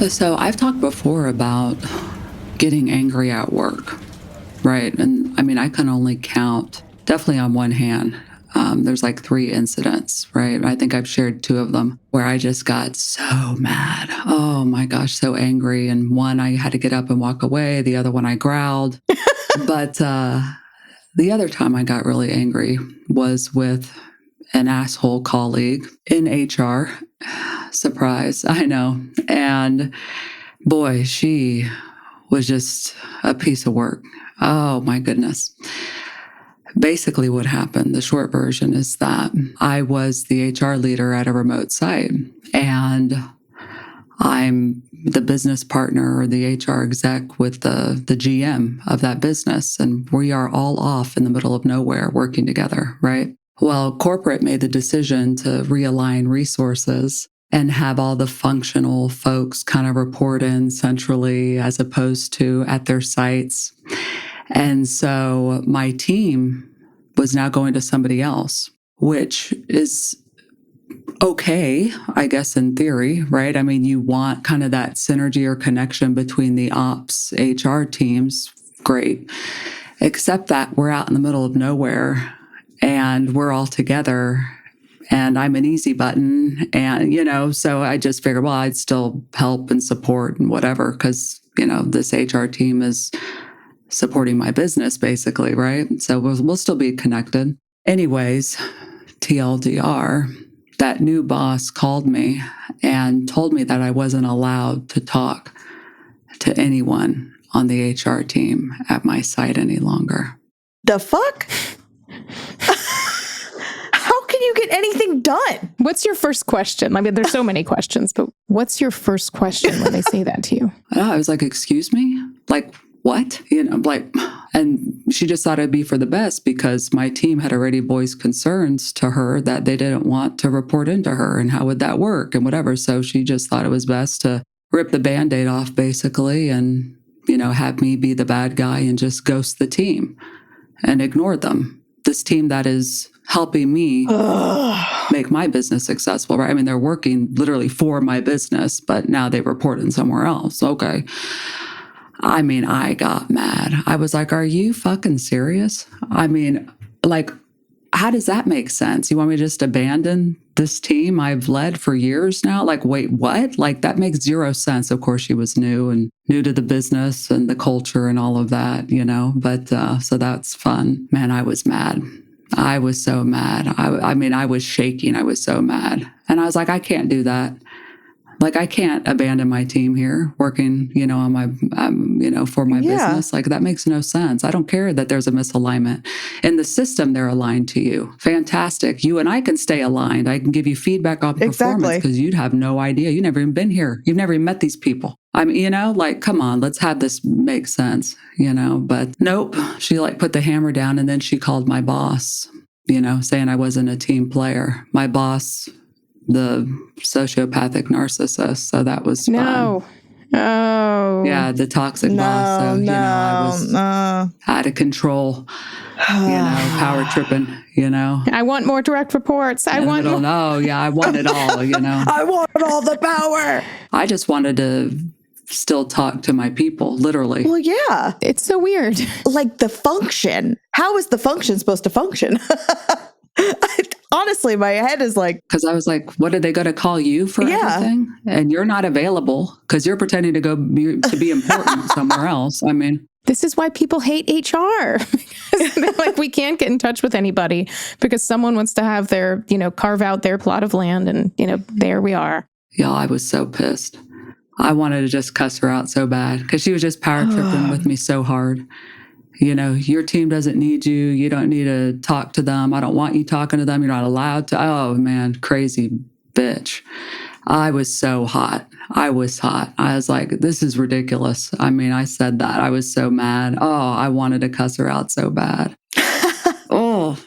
So I've talked before about getting angry at work, right? And I mean, I can only count, definitely on one hand. There's like 3 incidents, right? I think I've shared 2 of them where I just got so mad. Oh my gosh, so angry. And one, I had to get up and walk away. The other one, I growled. But the other time I got really angry was with an asshole colleague in HR. Surprise, I know. And boy, she was just a piece of work. Oh my goodness. Basically, what happened, the short version is that I was the HR leader at a remote site, and I'm the business partner or the HR exec with the GM of that business. And we are all off in the middle of nowhere working together, right? Well, corporate made the decision to realign resources and have all the functional folks kind of report in centrally as opposed to at their sites. And so my team was now going to somebody else, which is okay, I guess, in theory, right? I mean, you want kind of that synergy or connection between the ops HR teams. Great. Except that we're out in the middle of nowhere and we're all together and I'm an easy button. And, so I just figured, well, I'd still help and support and whatever, because, this HR team is supporting my business basically, right? So we'll still be connected. Anyways, TLDR, that new boss called me and told me that I wasn't allowed to talk to anyone on the HR team at my site any longer. The fuck? How can you get anything done? What's your first question? I mean, there's so many questions, but what's your first question when they say that to you? I was like, excuse me? Like, what? And she just thought it'd be for the best because my team had already voiced concerns to her that they didn't want to report into her and how would that work and whatever. So she just thought it was best to rip the Band-Aid off basically and, have me be the bad guy and just ghost the team and ignore them. This team that is helping me make my business successful, right? I mean, they're working literally for my business, but now they report in somewhere else. Okay. I mean, I got mad. I was like, are you fucking serious? I mean, how does that make sense? You want me to just abandon this team I've led for years now? Wait, what? That makes 0 sense. Of course, she was new to the business and the culture and all of that, but so that's fun. Man, I was mad. I was so mad. I mean, I was shaking. I was so mad. And I was like, I can't do that. I can't abandon my team here working, on my, for my business. That makes no sense. I don't care that there's a misalignment. In the system, they're aligned to you. Fantastic. You and I can stay aligned. I can give you feedback on performance because you'd have no idea. You've never even been here. You've never even met these people. I mean, come on, let's have this make sense, but nope. She put the hammer down and then she called my boss, saying I wasn't a team player. My boss, the sociopathic narcissist. So that was fun. No. Oh. Yeah, the toxic boss. So, I was out of control, power tripping, I want more direct reports. I want more. No, yeah, I want it all, I want all the power. I just wanted to still talk to my people, literally. Well, yeah. It's so weird. The function. How is the function supposed to function? Honestly, my head is because I was like, what are they going to call you for everything? And you're not available because you're pretending to go to be important somewhere else. I mean, this is why people hate HR. They're we can't get in touch with anybody because someone wants to have their, carve out their plot of land. And, there we are. Yeah, I was so pissed. I wanted to just cuss her out so bad because she was just power tripping with me so hard. Your team doesn't need you. You don't need to talk to them. I don't want you talking to them. You're not allowed to. Oh, man, crazy bitch. I was so hot. I was hot. I was like, this is ridiculous. I mean, I said that. I was so mad. Oh, I wanted to cuss her out so bad. Oh.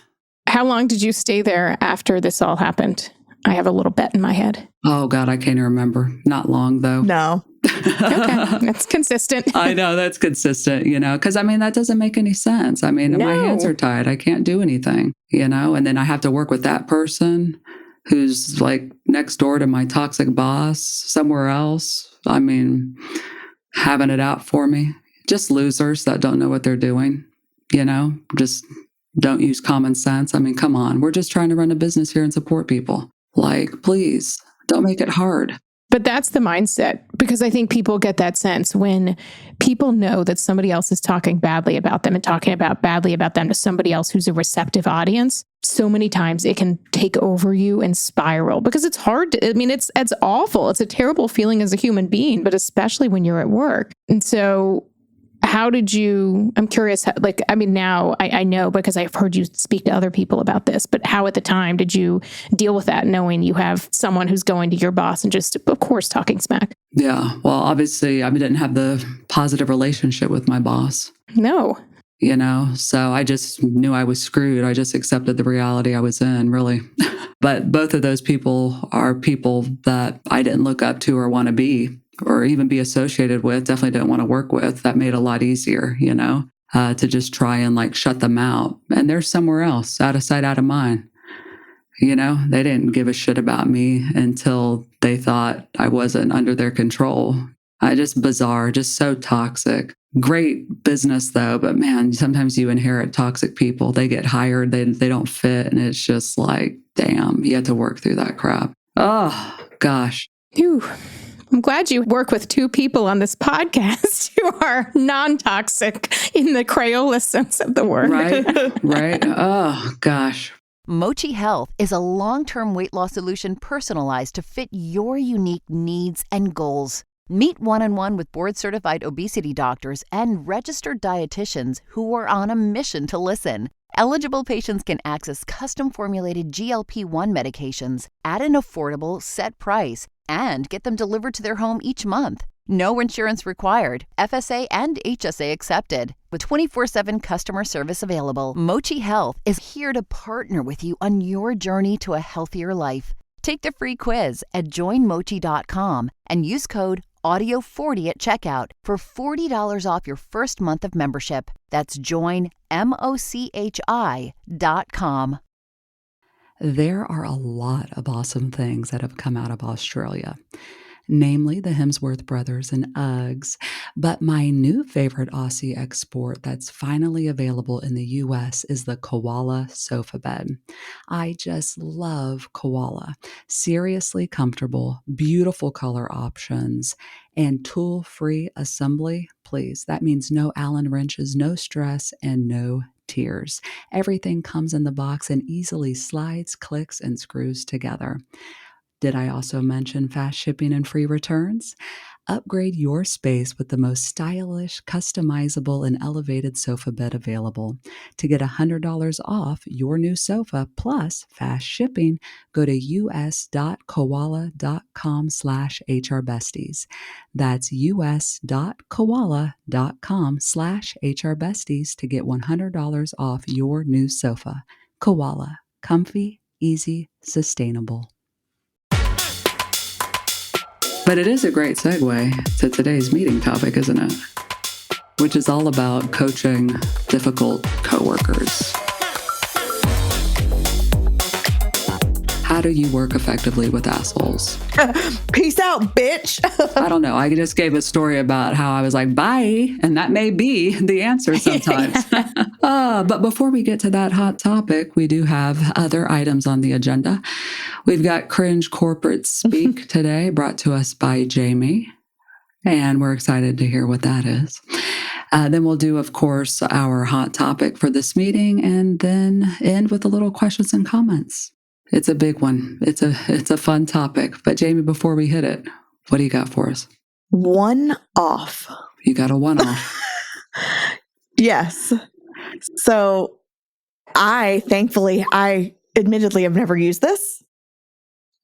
How long did you stay there after this all happened? I have a little bet in my head. Oh, God, I can't remember. Not long, though. No. Okay, that's consistent. I know that's consistent, because I mean, that doesn't make any sense. I mean, my hands are tied. I can't do anything, and then I have to work with that person who's like next door to my toxic boss somewhere else. I mean, having it out for me. Just losers that don't know what they're doing, just don't use common sense. I mean, come on. We're just trying to run a business here and support people. Like, please don't make it hard. But that's the mindset, because I think people get that sense when people know that somebody else is talking badly about them and talking badly about them to somebody else who's a receptive audience. So many times it can take over you and spiral, because it's hard. It's awful. It's a terrible feeling as a human being, but especially when you're at work. And so how did you, I'm curious, now I know because I've heard you speak to other people about this, but how at the time did you deal with that, knowing you have someone who's going to your boss and just, of course, talking smack? Yeah. Well, obviously, I didn't have the positive relationship with my boss. No. So I just knew I was screwed. I just accepted the reality I was in, really. But both of those people are people that I didn't look up to or want to be, or even be associated with, definitely didn't want to work with. That made it a lot easier, to just try and shut them out. And they're somewhere else, out of sight, out of mind. They didn't give a shit about me until they thought I wasn't under their control. Just bizarre, just so toxic. Great business though, but man, sometimes you inherit toxic people. They get hired, they don't fit, and it's just like, damn, you have to work through that crap. Oh, gosh. Phew. I'm glad you work with two people on this podcast who are non-toxic in the Crayola sense of the word. Right. Oh, gosh. Mochi Health is a long-term weight loss solution personalized to fit your unique needs and goals. Meet one-on-one with board-certified obesity doctors and registered dietitians who are on a mission to listen. Eligible patients can access custom-formulated GLP-1 medications at an affordable, set price and get them delivered to their home each month. No insurance required, FSA and HSA accepted. With 24/7 customer service available, Mochi Health is here to partner with you on your journey to a healthier life. Take the free quiz at joinmochi.com and use code AUDIO40 at checkout for $40 off your first month of membership. That's joinmochi.com. There are a lot of awesome things that have come out of Australia, namely the Hemsworth brothers and Uggs. But my new favorite Aussie export that's finally available in the US is the Koala sofa bed. I just love Koala. Seriously comfortable, beautiful color options, and tool-free assembly. Please, that means no Allen wrenches, no stress, and no tears. Everything comes in the box and easily slides, clicks, and screws together. Did I also mention fast shipping and free returns? Upgrade your space with the most stylish, customizable, and elevated sofa bed available. To get $100 off your new sofa plus fast shipping, go to us.koala.com/HRBesties. That's us.koala.com/HRBesties to get $100 off your new sofa. Koala. Comfy, easy, sustainable. But it is a great segue to today's meeting topic, isn't it? Which is all about coaching difficult coworkers. How do you work effectively with assholes? Peace out, bitch. I don't know. I just gave a story about how I was like, bye. And that may be the answer sometimes. But before we get to that hot topic, we do have other items on the agenda. We've got Cringe Corporate Speak today, brought to us by Jamie. And we're excited to hear what that is. Then we'll do, of course, our hot topic for this meeting, and then end with a little questions and comments. It's a big one. It's a fun topic. But Jamie, before we hit it, what do you got for us? One off. You got a one-off. Yes. So I admittedly have never used this,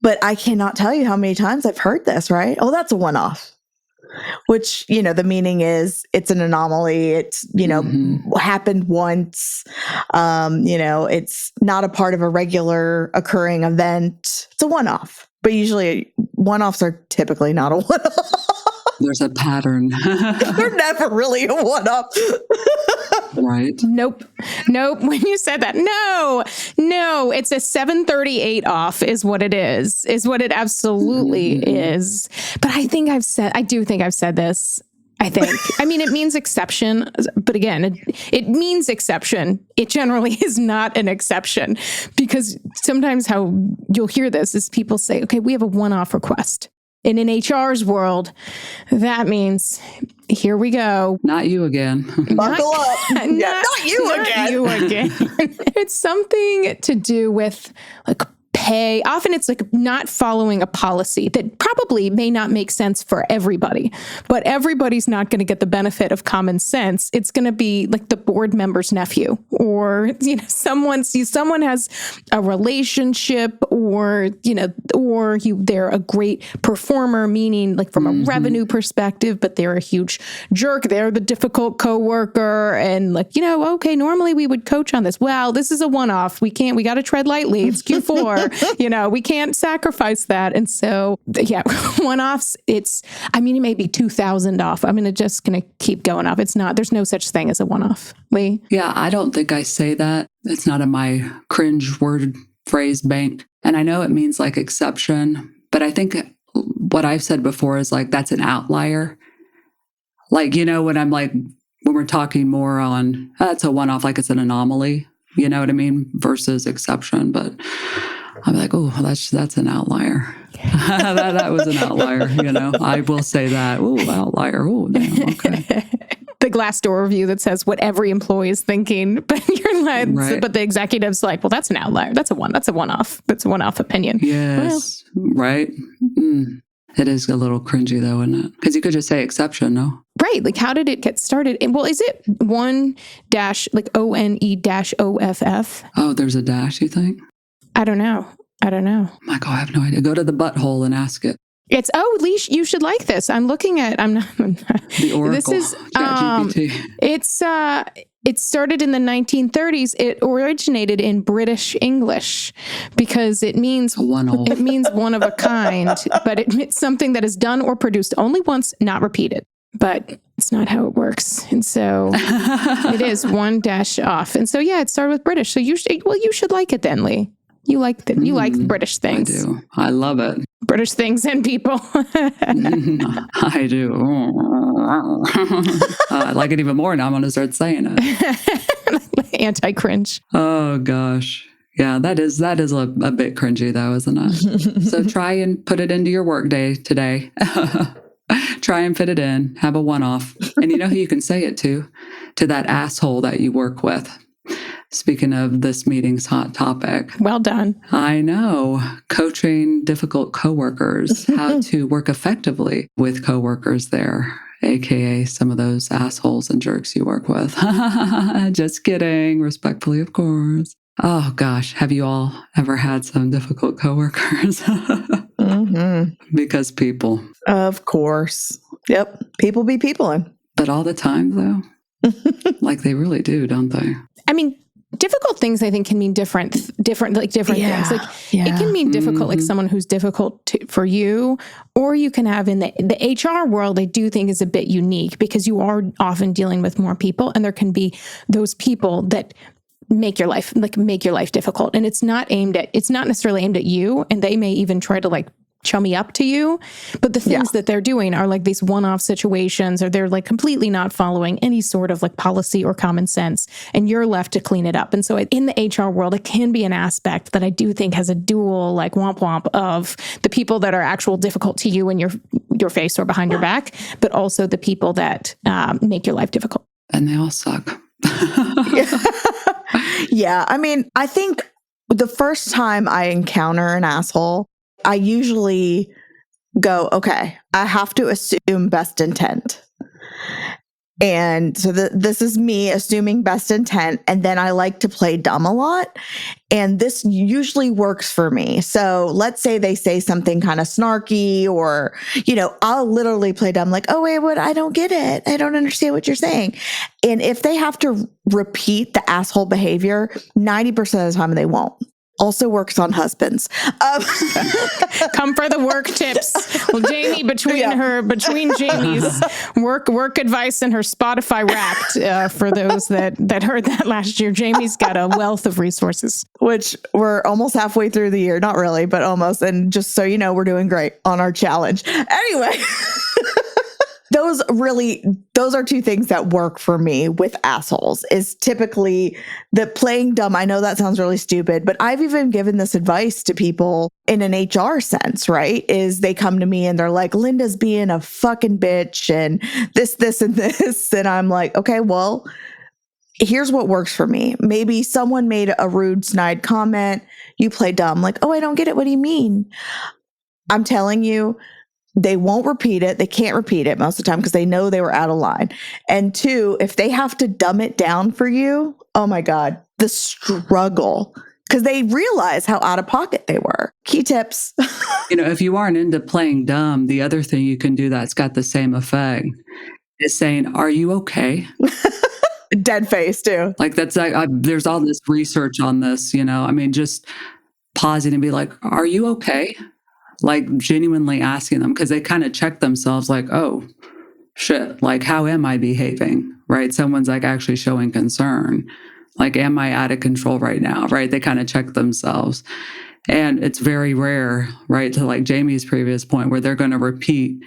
but I cannot tell you how many times I've heard this, right? Oh, that's a one-off. Which, the meaning is it's an anomaly. It's, happened once. It's not a part of a regular occurring event. It's a one-off. But usually one-offs are typically not a one-off. There's a pattern. They're never really a one-off. Right. Nope. When you said that, no, it's a 738 off is what it is what it absolutely is. But I do think I've said this. I mean, it means exception, but again, it means exception. It generally is not an exception, because sometimes how you'll hear this is people say, okay, we have a one-off request. And in HR's world, that means, here we go. Not you again. Buckle up. Not you again. It's something to do with like pay. Often it's like not following a policy that probably may not make sense for everybody, but everybody's not going to get the benefit of common sense. It's going to be like the board member's nephew, or, someone has a relationship, or, they're a great performer, meaning like from a revenue perspective, but they're a huge jerk. They're the difficult coworker. And like, okay, normally we would coach on this. Well, this is a one-off. We got to tread lightly. It's Q4. We can't sacrifice that. And so, yeah, one-offs, it may be 2,000 off. It's just going to keep going off. There's no such thing as a one-off. Leigh? Yeah, I don't think I say that. It's not in my cringe word phrase bank. And I know it means like exception, but I think what I've said before is like, that's an outlier. Like, when I'm like, when we're talking more on, that's a one-off, like it's an anomaly, you know what I mean? Versus exception. But I'm like, oh, that's an outlier. that was an outlier, I will say that. Oh, outlier. Oh, damn, okay. The Glassdoor review that says what every employee is thinking, but you're like, right. But the executive's like, well, that's an outlier. That's a one-off. That's a one-off opinion. Yes, right. It is a little cringy though, isn't it? Because you could just say exception, no? Right. Like, how did it get started? And, well, is it one dash like ONE-OFF? Oh, there's a dash, you think? I don't know. Michael, I have no idea. Go to the butthole and ask it. It's, Leigh, you should like this. I'm looking at, The Oracle. This is, ChatGPT. it started in the 1930s. It originated in British English because it means one of a kind, but it's something that is done or produced only once, not repeated. But it's not how it works. And so it is one dash off. And so, yeah, it started with British. So you should like it then, Leigh. You like British things. I do. I love it. British things and people. I do. I like it even more now. I'm going to start saying it. Anti-cringe. Oh, gosh. Yeah, that is a bit cringy, though, isn't it? So try and put it into your workday today. Try and fit it in. Have a one-off. And you know who you can say it to? To that asshole that you work with. Speaking of this meeting's hot topic. Well done. I know. Coaching difficult coworkers, how to work effectively with coworkers there, aka some of those assholes and jerks you work with. Just kidding. Respectfully, of course. Oh, gosh. Have you all ever had some difficult coworkers? Because people. Of course. Yep. People be peopling. But all the time, though? Like they really do, don't they? I mean, difficult things, I think, can mean different things. Like it can mean difficult, like someone who's difficult for you, or you can have in the HR world, I do think is a bit unique because you are often dealing with more people, and there can be those people that make your life difficult. And it's not necessarily aimed at you. And they may even try to like chummy up to you, but the things that they're doing are like these one-off situations, or they're like completely not following any sort of like policy or common sense, and you're left to clean it up. And so in the HR world, it can be an aspect that I do think has a dual like womp womp of the people that are actual difficult to you in your face or behind your back, but also the people that make your life difficult. And they all suck. Yeah. I mean, I think the first time I encounter an asshole, I usually go, okay, I have to assume best intent. And so this is me assuming best intent. And then I like to play dumb a lot. And this usually works for me. So let's say they say something kind of snarky, or, I'll literally play dumb, like, oh, wait, what? I don't get it. I don't understand what you're saying. And if they have to repeat the asshole behavior, 90% of the time they won't. also works on husbands. Come for the work tips. Well, Jamie, between Jamie's work advice and her Spotify Wrapped, for those that heard that last year, Jamie's got a wealth of resources. Which we're almost halfway through the year. Not really, but almost. And just so you know, we're doing great on our challenge. Anyway. Those are two things that work for me with assholes is typically the playing dumb. I know that sounds really stupid, but I've even given this advice to people in an HR sense, right? Is they come to me and they're like, Linda's being a fucking bitch and this, and this. And I'm like, okay, well, here's what works for me. Maybe someone made a rude, snide comment. You play dumb. Like, oh, I don't get it. What do you mean? I'm telling you, they won't repeat it. They can't repeat it most of the time because they know they were out of line. And two, if they have to dumb it down for you, oh my God, the struggle, because they realize how out of pocket they were. Key tips. If you aren't into playing dumb, the other thing you can do that's got the same effect is saying, are you okay? Dead face too. Like there's all this research on this, just pausing and be like, are you okay? Like genuinely asking them because they kind of check themselves like, oh, shit, like how am I behaving, right? Someone's like actually showing concern. Like, am I out of control right now, right? They kind of check themselves. And it's very rare, right, to like Jamie's previous point where they're going to repeat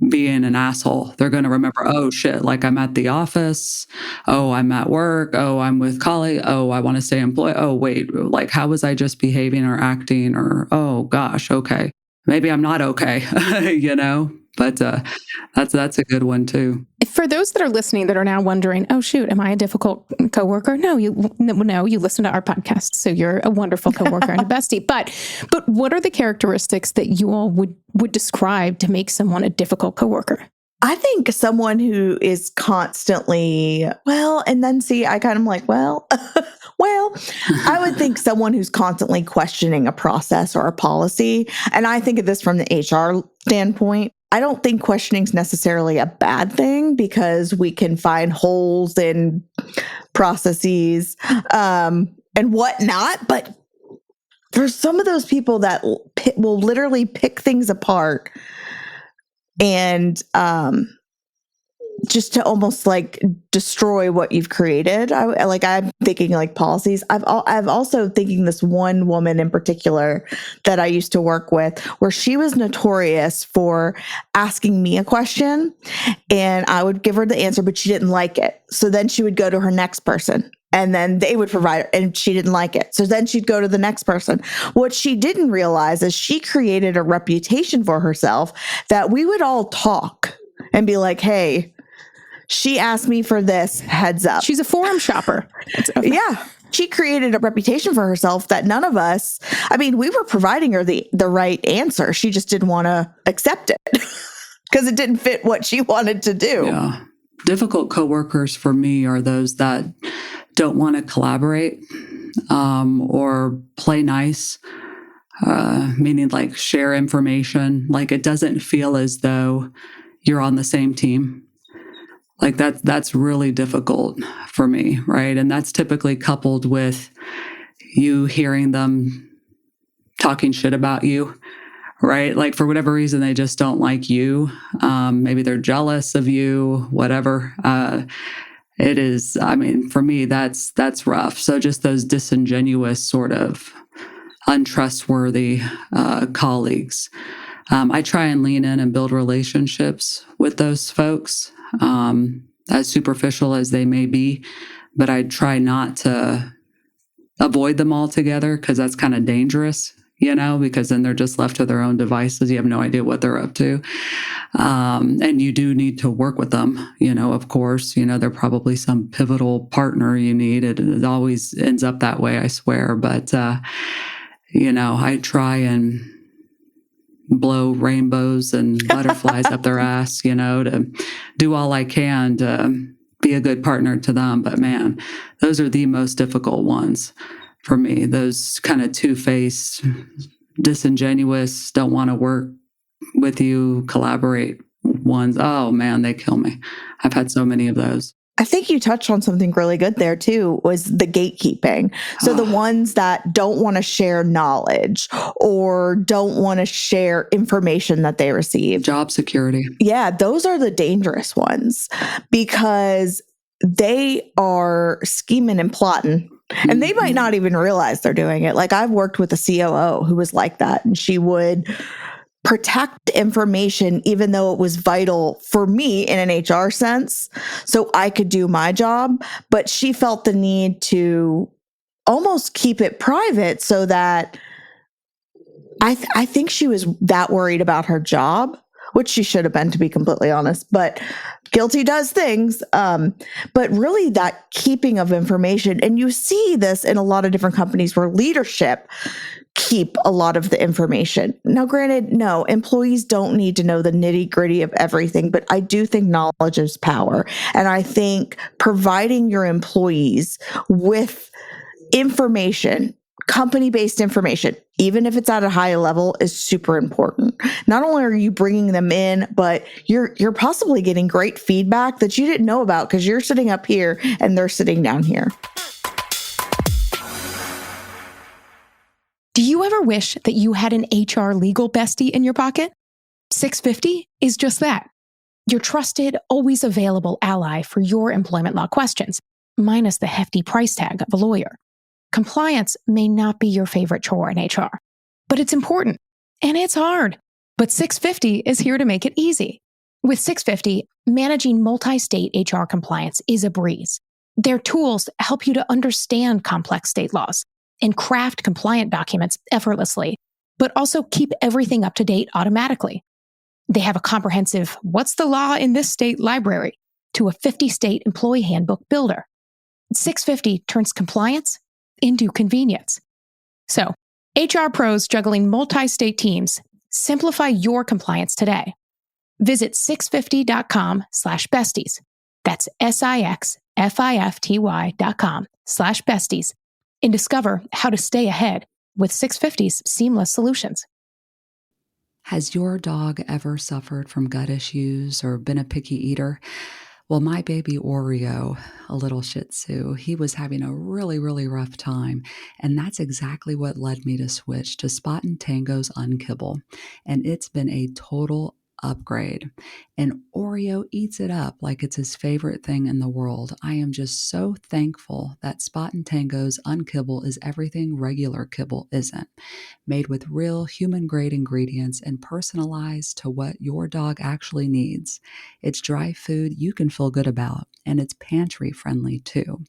being an asshole. They're going to remember, oh, shit, like I'm at the office. Oh, I'm at work. Oh, I'm with colleagues. Oh, I want to stay employed. Oh, wait, like how was I just behaving or acting or, oh, gosh, okay. Maybe I'm not okay, but that's a good one too. For those that are listening that are now wondering, oh shoot, am I a difficult coworker? No, you listen to our podcast, so you're a wonderful coworker and a bestie. But what are the characteristics that you all would describe to make someone a difficult coworker? I think someone who is constantly, and then see, I kind of like, I would think someone who's constantly questioning a process or a policy. And I think of this from the HR standpoint. I don't think questioning is necessarily a bad thing because we can find holes in processes and whatnot. But there's some of those people that will literally pick things apart and just to almost like destroy what you've created. I'm thinking like policies. I've also thinking this one woman in particular that I used to work with where she was notorious for asking me a question and I would give her the answer, but she didn't like it. So then she would go to her next person. And then they would provide, and she didn't like it. So then she'd go to the next person. What she didn't realize is she created a reputation for herself that we would all talk and be like, hey, she asked me for this, heads up. She's a forum shopper. Yeah. She created a reputation for herself that none of us, we were providing her the right answer. She just didn't want to accept it because it didn't fit what she wanted to do. Yeah. Difficult coworkers for me are those that don't want to collaborate or play nice, meaning like share information. Like it doesn't feel as though you're on the same team. Like that's really difficult for me, right? And that's typically coupled with you hearing them talking shit about you, right? Like for whatever reason, they just don't like you. Maybe they're jealous of you, whatever. It is, for me, that's rough. So just those disingenuous sort of untrustworthy colleagues. I try and lean in and build relationships with those folks, as superficial as they may be, but I try not to avoid them altogether because that's kind of dangerous, because then they're just left to their own devices. You have no idea what they're up to. And you do need to work with them, of course, they're probably some pivotal partner you need. It always ends up that way, I swear. But, I try and blow rainbows and butterflies up their ass, to do all I can to be a good partner to them. But man, those are the most difficult ones for me. Those kind of two-faced, disingenuous, don't want to work with you, collaborate ones. Oh man, they kill me. I've had so many of those. I think you touched on something really good there too, was the gatekeeping. So the ones that don't want to share knowledge or don't want to share information that they receive. Job security. Yeah, those are the dangerous ones because they are scheming and plotting. And they might not even realize they're doing it. Like I've worked with a COO who was like that, and she would protect information even though it was vital for me in an HR sense so I could do my job, but she felt the need to almost keep it private so that I think she was that worried about her job, which she should have been, to be completely honest, but guilty does things. But really that keeping of information, and you see this in a lot of different companies where leadership keep a lot of the information. Now, granted, no, employees don't need to know the nitty gritty of everything, but I do think knowledge is power. And I think providing your employees with information, company-based information, even if it's at a high level, is super important. Not only are you bringing them in, but you're possibly getting great feedback that you didn't know about because you're sitting up here and they're sitting down here. Do you ever wish that you had an HR legal bestie in your pocket? 650 is just that. Your trusted, always available ally for your employment law questions, minus the hefty price tag of a lawyer. Compliance may not be your favorite chore in HR, but it's important and it's hard. But 650 is here to make it easy. With 650, managing multi-state HR compliance is a breeze. Their tools help you to understand complex state laws and craft compliant documents effortlessly, but also keep everything up to date automatically. They have a comprehensive "what's the law in this state" library to a 50-state employee handbook builder. 650 turns compliance into convenience. So, HR pros juggling multi-state teams, simplify your compliance today. Visit 650.com/besties. That's SIXFIFTY.com/besties. And discover how to stay ahead with 650's seamless solutions. Has your dog ever suffered from gut issues or been a picky eater? Well, my baby Oreo, a little Shih Tzu, he was having a really, really rough time. And that's exactly what led me to switch to Spot and Tango's Unkibble. And it's been a total upgrade. And Oreo eats it up like it's his favorite thing in the world. I am just so thankful that Spot and Tango's Unkibble is everything regular kibble isn't. Made with real human-grade ingredients and personalized to what your dog actually needs. It's dry food you can feel good about, and it's pantry-friendly too.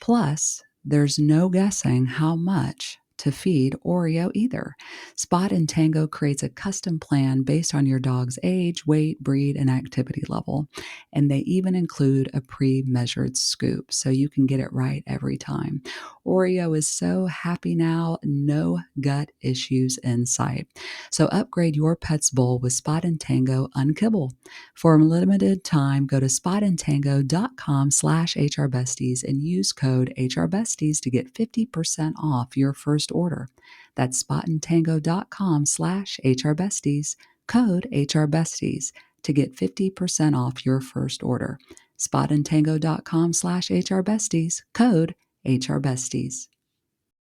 Plus, there's no guessing how much to feed Oreo either. Spot and Tango creates a custom plan based on your dog's age, weight, breed, and activity level. And they even include a pre-measured scoop so you can get it right every time. Oreo is so happy now, no gut issues in sight. So upgrade your pet's bowl with Spot and Tango Unkibble. For a limited time, go to spotandtango.com/HRBesties and use code HRBesties to get 50% off your first order. That's spotandtango.com/HRBesties, code HRBesties to get 50% off your first order. spotandtango.com/HRBesties, code HRBesties.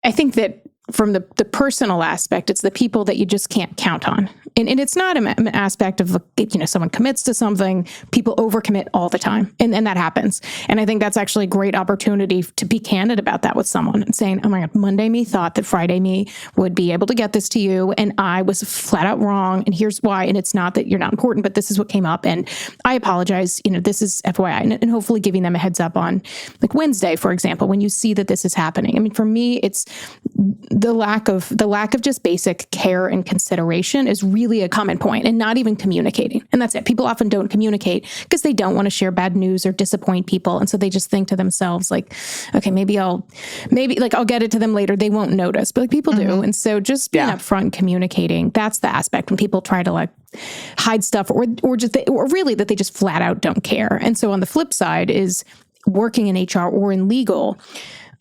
I think that from the personal aspect, it's the people that you just can't count on. And it's not an aspect of, someone commits to something, people overcommit all the time. And that happens. And I think that's actually a great opportunity to be candid about that with someone and saying, oh my God, Monday me thought that Friday me would be able to get this to you. And I was flat out wrong. And here's why. And it's not that you're not important, but this is what came up. And I apologize. This is FYI. And hopefully giving them a heads up on like Wednesday, for example, when you see that this is happening. I mean, for me, it's the lack of just basic care and consideration is really a common point, and not even communicating. And that's it. People often don't communicate because they don't want to share bad news or disappoint people. And so they just think to themselves like, okay, maybe I'll get it to them later. They won't notice, but people do. And so just being upfront and communicating, that's the aspect when people try to hide stuff or really that they just flat out don't care. And so on the flip side is working in HR or in legal,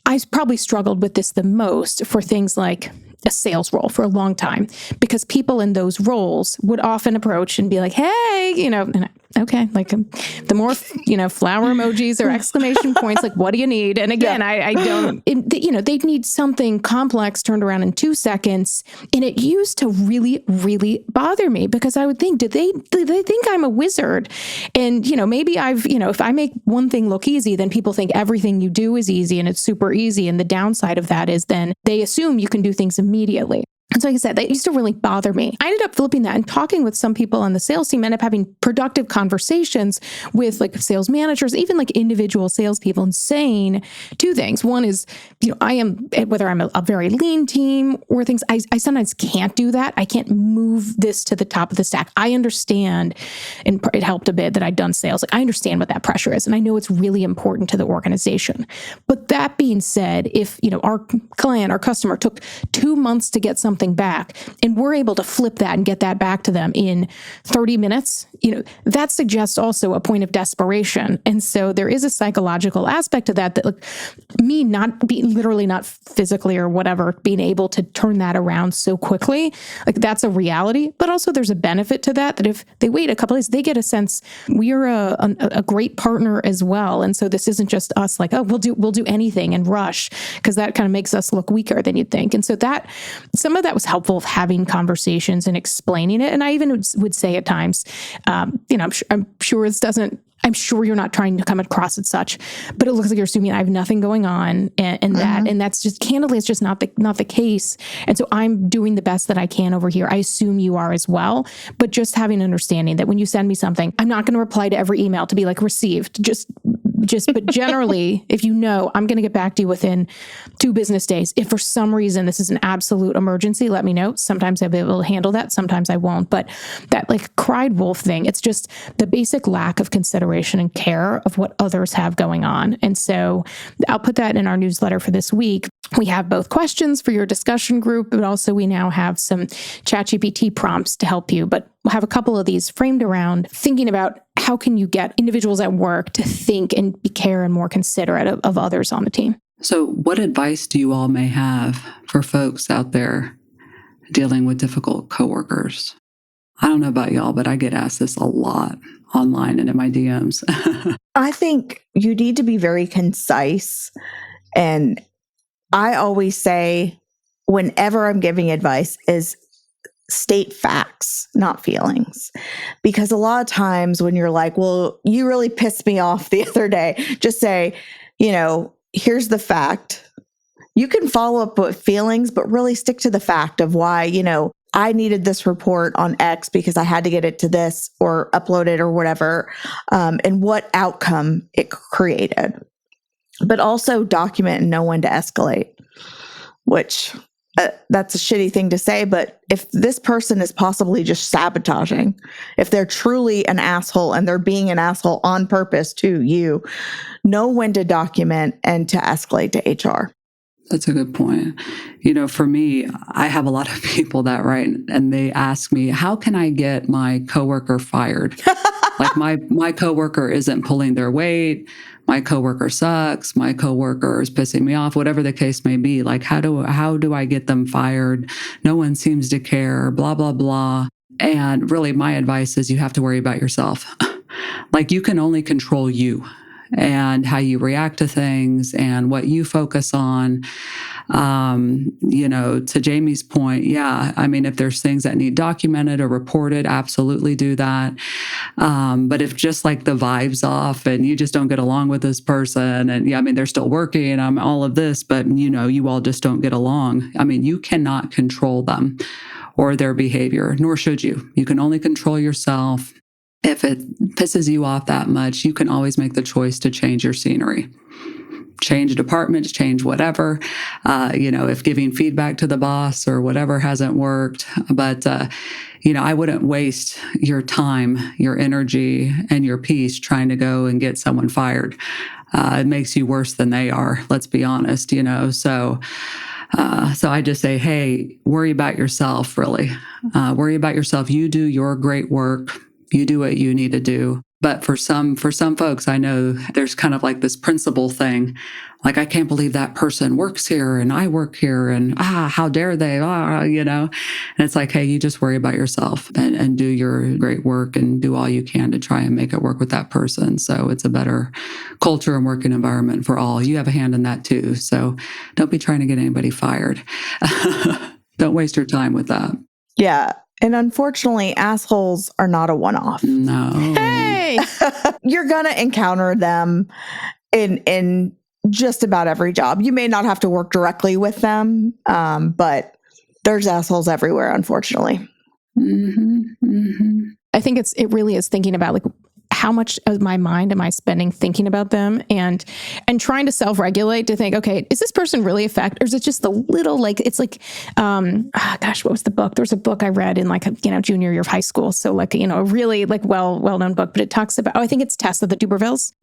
I probably struggled with this the most for things like a sales role for a long time, because people in those roles would often approach and be like, hey, and okay, like the more, flower emojis or exclamation points, like, what do you need? And again, I don't, they'd need something complex turned around in 2 seconds. And it used to really, really bother me because I would think, do they think I'm a wizard? And, maybe if I make one thing look easy, then people think everything you do is easy and it's super easy. And the downside of that is then they assume you can do things immediately. And so like I said, that used to really bother me. I ended up flipping that and talking with some people on the sales team, ended up having productive conversations with like sales managers, even like individual salespeople, and saying two things. One is, I am, whether I'm a very lean team or things, I sometimes can't do that. I can't move this to the top of the stack. I understand, and it helped a bit that I'd done sales. Like I understand what that pressure is. And I know it's really important to the organization. But that being said, if, our client, our customer took 2 months to get something back and we're able to flip that and get that back to them in 30 minutes, that suggests also a point of desperation. And so there is a psychological aspect to that like me not being literally not physically or whatever, being able to turn that around so quickly, like that's a reality. But also there's a benefit to that if they wait a couple of days, they get a sense we are a great partner as well. And so this isn't just us like, oh, we'll do anything and rush, because that kind of makes us look weaker than you'd think. And so that some of that was helpful of having conversations and explaining it. And I even would say at times, I'm sure this doesn't, I'm sure you're not trying to come across as such, but it looks like you're assuming I have nothing going on and that's just candidly, it's just not the case. And so I'm doing the best that I can over here. I assume you are as well, but just having an understanding that when you send me something, I'm not going to reply to every email to be like received, but generally, if I'm going to get back to you within 2 business days. If for some reason this is an absolute emergency, let me know. Sometimes I'll be able to handle that. Sometimes I won't. But that like cried wolf thing, it's just the basic lack of consideration and care of what others have going on. And so I'll put that in our newsletter for this week. We have both questions for your discussion group, but also we now have some ChatGPT prompts to help you. But we'll have a couple of these framed around thinking about how can you get individuals at work to think and be care and more considerate of others on the team. So what advice do you all may have for folks out there dealing with difficult coworkers? I don't know about y'all, but I get asked this a lot online and in my DMs. I think you need to be very concise. And I always say, whenever I'm giving advice, is state facts, not feelings. Because a lot of times when you're like, well, you really pissed me off the other day, just say, here's the fact. You can follow up with feelings, but really stick to the fact of why, I needed this report on X because I had to get it to this or upload it or whatever, and what outcome it created. But also document and know when to escalate, which that's a shitty thing to say. But if this person is possibly just sabotaging, if they're truly an asshole and they're being an asshole on purpose to you, know when to document and to escalate to HR. That's a good point. For me, I have a lot of people that write and they ask me, how can I get my coworker fired? Like my coworker isn't pulling their weight. My coworker sucks. My coworker is pissing me off, whatever the case may be. Like, how do I get them fired? No one seems to care, blah, blah, blah. And really my advice is you have to worry about yourself. Like you can only control you and how you react to things and what you focus on. To Jamie's point, if there's things that need documented or reported, absolutely do that. But if just like the vibe's off and you just don't get along with this person and they're still working, all of this, but you all just don't get along. You cannot control them or their behavior, nor should you. You can only control yourself. If it pisses you off that much, you can always make the choice to change your scenery, change departments, change whatever, if giving feedback to the boss or whatever hasn't worked. But, I wouldn't waste your time, your energy, and your peace trying to go and get someone fired. It makes you worse than they are, let's be honest, So I just say, hey, worry about yourself, really. Worry about yourself. You do your great work. You do what you need to do. But for some folks, I know there's kind of like this principle thing. Like, I can't believe that person works here and I work here and how dare they, And it's like, hey, you just worry about yourself and do your great work and do all you can to try and make it work with that person. So it's a better culture and working environment for all. You have a hand in that too. So don't be trying to get anybody fired. Don't waste your time with that. Yeah. And unfortunately, assholes are not a one-off. No. Hey! You're going to encounter them in just about every job. You may not have to work directly with them, but there's assholes everywhere, unfortunately. Mm-hmm, mm-hmm. I think it really is thinking about like how much of my mind am I spending thinking about them and trying to self-regulate to think, okay, is this person really affected, or is it just a little like, it's like, what was the book? There was a book I read in like, junior year of high school. So like, a really like well-known book, but it talks about, I think it's Tess of the D'Urbervilles.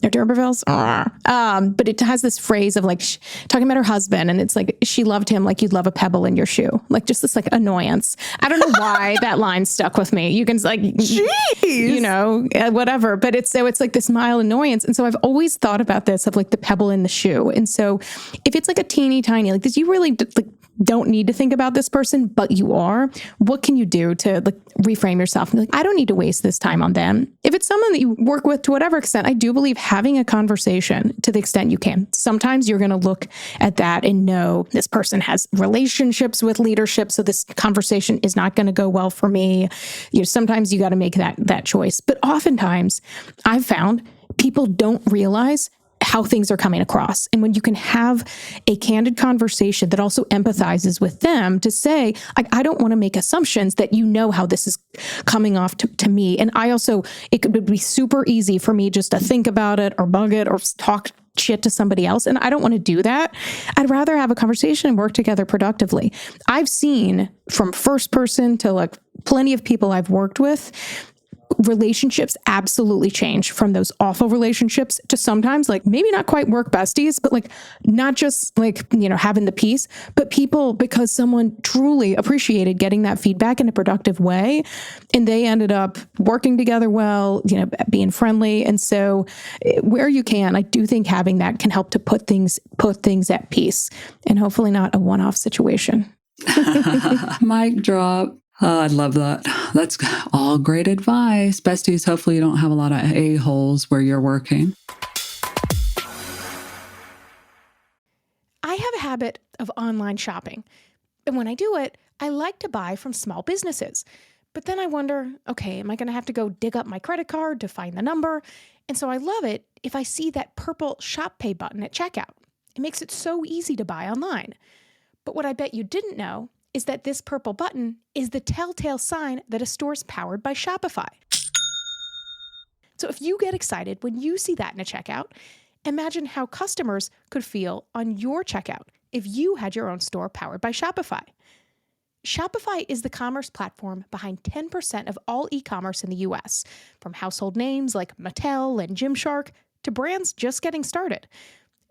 But it has this phrase of like talking about her husband, and it's like, she loved him like you'd love a pebble in your shoe. Like just this like annoyance. I don't know why that line stuck with me. You can like, Jeez. Whatever. But it's like this mild annoyance. And so I've always thought about this of like the pebble in the shoe. And so if it's like a teeny tiny, like this, you really don't need to think about this person, but you are, what can you do to like reframe yourself and be like, I don't need to waste this time on them. If it's someone that you work with to whatever extent, I do believe having a conversation to the extent you can. Sometimes you're going to look at that and know this person has relationships with leadership, so this conversation is not going to go well for me. Sometimes you got to make that choice. But oftentimes I've found people don't realize how things are coming across. And when you can have a candid conversation that also empathizes with them to say, I don't want to make assumptions that how this is coming off to me. And it could be super easy for me just to think about it or bug it or talk shit to somebody else. And I don't want to do that. I'd rather have a conversation and work together productively. I've seen from first person to like plenty of people I've worked with, relationships absolutely change from those awful relationships to sometimes like maybe not quite work besties, but like not just like, having the peace, but people, because someone truly appreciated getting that feedback in a productive way. And they ended up working together well, being friendly. And so where you can, I do think having that can help to put things at peace and hopefully not a one-off situation. Mic drop. Oh, I love that. That's all great advice. Besties, hopefully you don't have a lot of a-holes where you're working. I have a habit of online shopping. And when I do it, I like to buy from small businesses. But then I wonder, okay, am I going to have to go dig up my credit card to find the number? And so I love it if I see that purple Shop Pay button at checkout. It makes it so easy to buy online. But what I bet you didn't know is that this purple button is the telltale sign that a store's powered by Shopify. So if you get excited when you see that in a checkout, imagine how customers could feel on your checkout if you had your own store powered by Shopify. Shopify is the commerce platform behind 10% of all e-commerce in the US, from household names like Mattel and Gymshark to brands just getting started.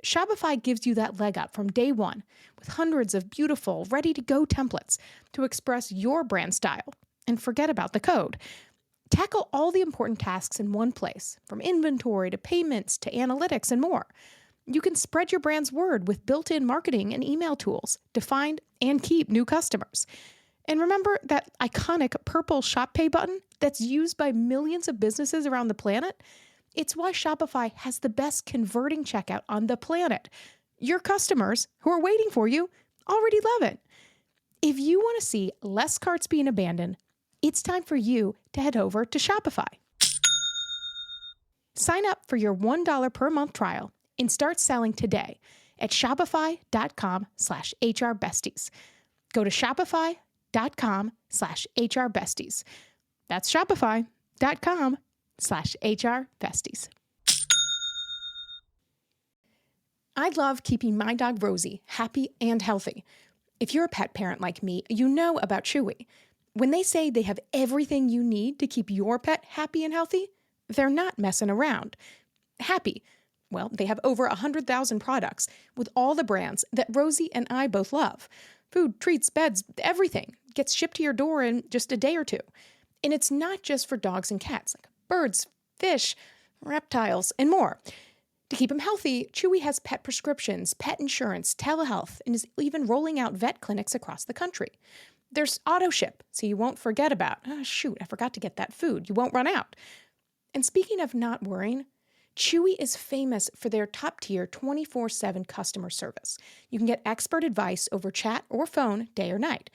Shopify gives you that leg up from day one with hundreds of beautiful, ready-to-go templates to express your brand style. And forget about the code. Tackle all the important tasks in one place, from inventory to payments to analytics and more. You can spread your brand's word with built-in marketing and email tools to find and keep new customers. And remember that iconic purple Shop Pay button that's used by millions of businesses around the planet? It's why Shopify has the best converting checkout on the planet. Your customers, who are waiting for you, already love it. If you want to see less carts being abandoned, it's time for you to head over to Shopify. Sign up for your $1 per month trial and start selling today at shopify.com/HRBesties. Go to shopify.com/HRBesties. That's shopify.com/HRBesties. I love keeping my dog Rosie happy and healthy. If you're a pet parent like me, you know about Chewy. When they say they have everything you need to keep your pet happy and healthy, they're not messing around. Happy. Well, they have over 100,000 products with all the brands that Rosie and I both love. Food, treats, beds, everything gets shipped to your door in just a day or two. And it's not just for dogs and cats, like birds, fish, reptiles, and more. To keep them healthy, Chewy has pet prescriptions, pet insurance, telehealth, and is even rolling out vet clinics across the country. There's auto ship, so you won't forget about, oh shoot, I forgot to get that food. You won't run out. And speaking of not worrying, Chewy is famous for their top-tier 24/7 customer service. You can get expert advice over chat or phone, day or night.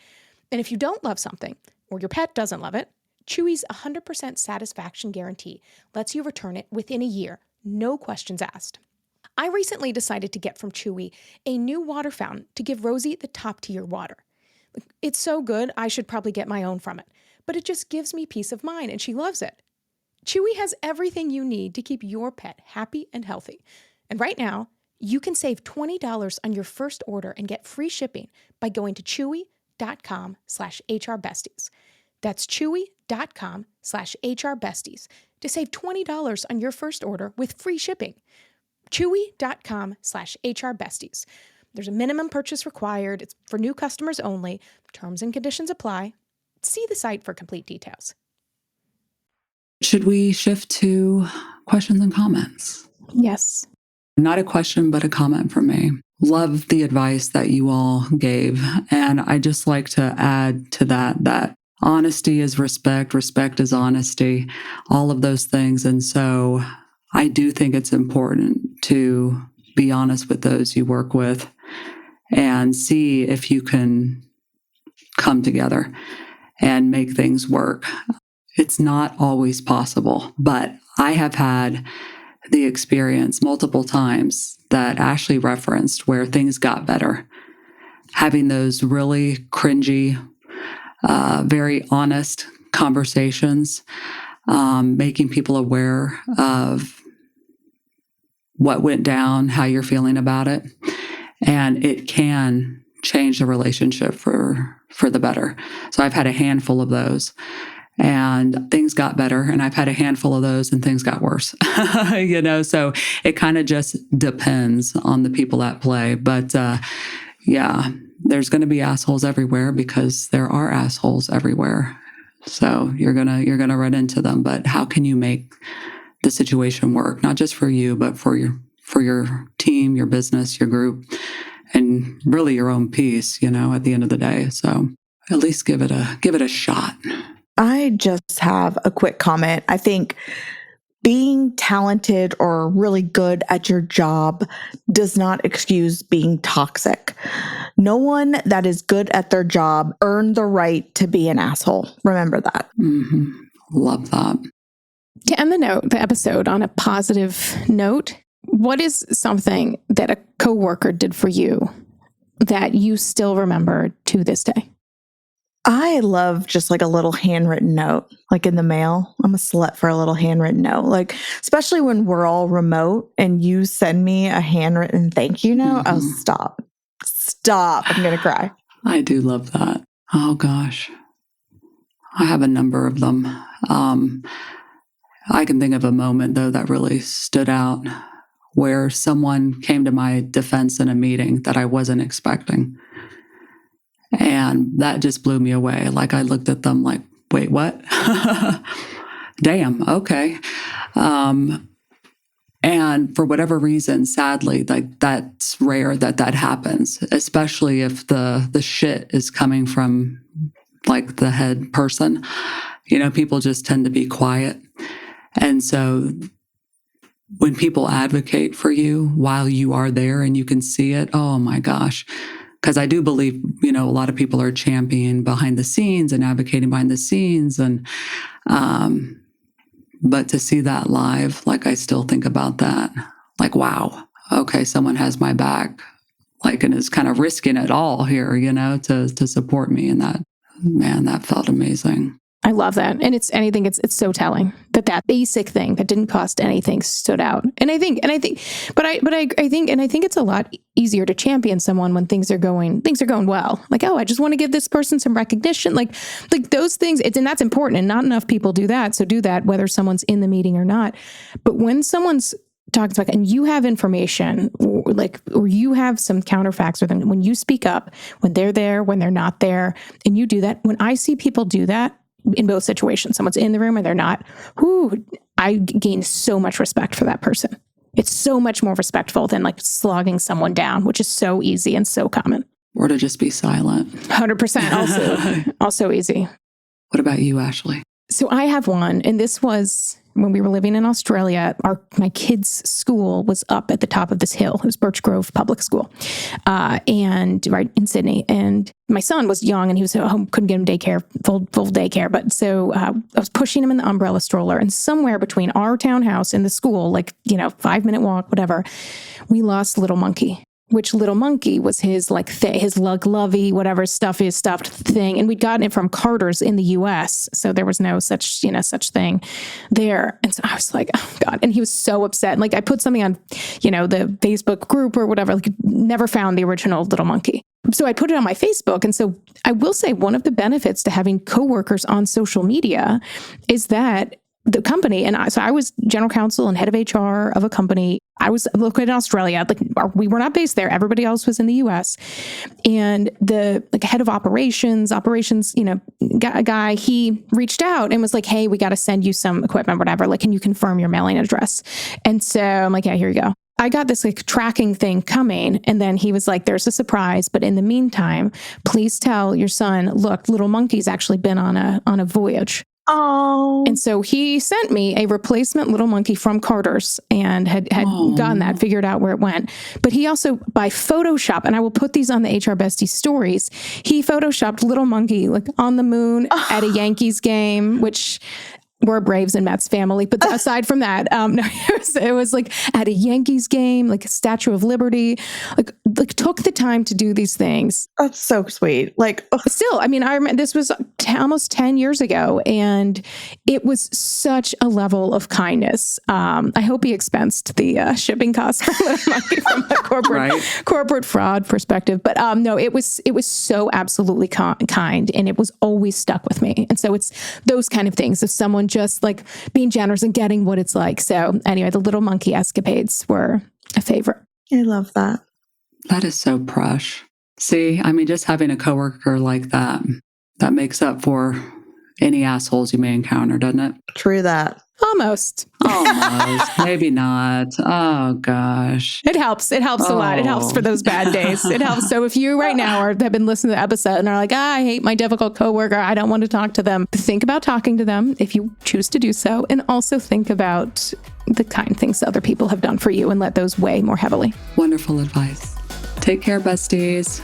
And if you don't love something, or your pet doesn't love it, Chewy's 100% satisfaction guarantee lets you return it within a year, no questions asked. I recently decided to get from Chewy a new water fountain to give Rosie the top-tier water. It's so good, I should probably get my own from it, but it just gives me peace of mind, and she loves it. Chewy has everything you need to keep your pet happy and healthy. And right now, you can save $20 on your first order and get free shipping by going to chewy.com/HRBesties. That's chewy.com/HRBesties to save $20 on your first order with free shipping. Chewy.com/HRBesties. There's a minimum purchase required. It's for new customers only. Terms and conditions apply. See the site for complete details. Should we shift to questions and comments? Yes. Not a question, but a comment from me. Love the advice that you all gave. And I just like to add to that honesty is respect, respect is honesty, all of those things. And so I do think it's important to be honest with those you work with and see if you can come together and make things work. It's not always possible, but I have had the experience multiple times that Ashley referenced where things got better. Having those really cringy, very honest conversations, making people aware of what went down, how you're feeling about it. And it can change the relationship for the better. So I've had a handful of those. And things got better, and I've had a handful of those, and things got worse. So it kind of just depends on the people at play. But yeah, there's going to be assholes everywhere because there are assholes everywhere. So you're gonna run into them. But how can you make the situation work, not just for you, but for your team, your business, your group, and really your own peace? At the end of the day. So at least give it a shot. I just have a quick comment. I think being talented or really good at your job does not excuse being toxic. No one that is good at their job earned the right to be an asshole. Remember that. Mm-hmm. Love that. To end the episode on a positive note, what is something that a coworker did for you that you still remember to this day? I love just like a little handwritten note, like in the mail. I'm a slut for a little handwritten note, like especially when we're all remote and you send me a handwritten thank you note. Mm-hmm. Oh, stop. I'm going to cry. I do love that. Oh gosh. I have a number of them. I can think of a moment though that really stood out where someone came to my defense in a meeting that I wasn't expecting. And that just blew me away. Like I looked at them like, wait, what? Damn. Okay. And for whatever reason, sadly, like that's rare that happens, especially if the shit is coming from like the head person. People just tend to be quiet. And so when people advocate for you while you are there and you can see it, oh my gosh. Because I do believe, a lot of people are championing behind the scenes and advocating behind the scenes. And, but to see that live, like I still think about that, like, wow, okay, someone has my back, like, and is kind of risking it all here, to support me. And that felt amazing. I love that. And it's so telling that basic thing that didn't cost anything stood out. And I think it's a lot easier to champion someone when things are going well. Like, oh, I just want to give this person some recognition. Like those things, and that's important. And not enough people do that. So do that, whether someone's in the meeting or not. But when someone's talking about, and you have information or you have some counterfacts with them, when you speak up, when they're there, when they're not there, and you do that, when I see people do that, in both situations, someone's in the room or they're not, I gained so much respect for that person. It's so much more respectful than like slogging someone down, which is so easy and so common. Or to just be silent. 100% also easy. What about you, Ashley? So I have one, and this was when we were living in Australia. My kids' school was up at the top of this hill. It was Birch Grove Public School, and right in Sydney. And my son was young, and he was at home, couldn't get him daycare, full daycare. But so I was pushing him in the umbrella stroller, and somewhere between our townhouse and the school, like 5-minute walk, whatever, we lost Little Monkey. Which Little Monkey was his his lovey, whatever stuff is stuffed thing. And we'd gotten it from Carter's in the US. So there was no such thing there. And so I was like, oh God. And he was so upset. And like I put something on, the Facebook group or whatever, like never found the original Little Monkey. So I put it on my Facebook. And so I will say one of the benefits to having coworkers on social media is that the company, and I was general counsel and head of HR of a company. I was located in Australia. Like we were not based there. Everybody else was in the US. And the head of operations, guy, he reached out and was like, hey, we got to send you some equipment, whatever. Like, can you confirm your mailing address? And so I'm like, yeah, here you go. I got this tracking thing coming. And then he was like, there's a surprise. But in the meantime, please tell your son, look, Little Monkey's actually been on a voyage. Oh. And so he sent me a replacement Little Monkey from Carter's and had gotten that, figured out where it went. But he also, by Photoshop, and I will put these on the HR Bestie stories, he Photoshopped Little Monkey on the moon at a Yankees game, which we're Braves and Mets family. But aside from that, no, it was like at a Yankees game, like a Statue of Liberty, like took the time to do these things. That's so sweet. Still, I mean, I remember this was almost 10 years ago, and it was such a level of kindness. I hope he expensed the shipping costs for Little Monkey from a corporate fraud perspective. But no, it was so absolutely kind, and it was always stuck with me. And so it's those kind of things of someone just like being generous and getting what it's like. So anyway, the Little Monkey escapades were a favorite. I love that. That is so prush. See, I mean, just having a coworker like that makes up for any assholes you may encounter, doesn't it? True that. Almost. Maybe not. Oh, gosh. It helps. It helps a lot. It helps for those bad days. It helps. So if you right now have been listening to the episode and are like, I hate my difficult coworker, I don't want to talk to them, think about talking to them if you choose to do so. And also think about the kind things other people have done for you and let those weigh more heavily. Wonderful advice. Take care, besties.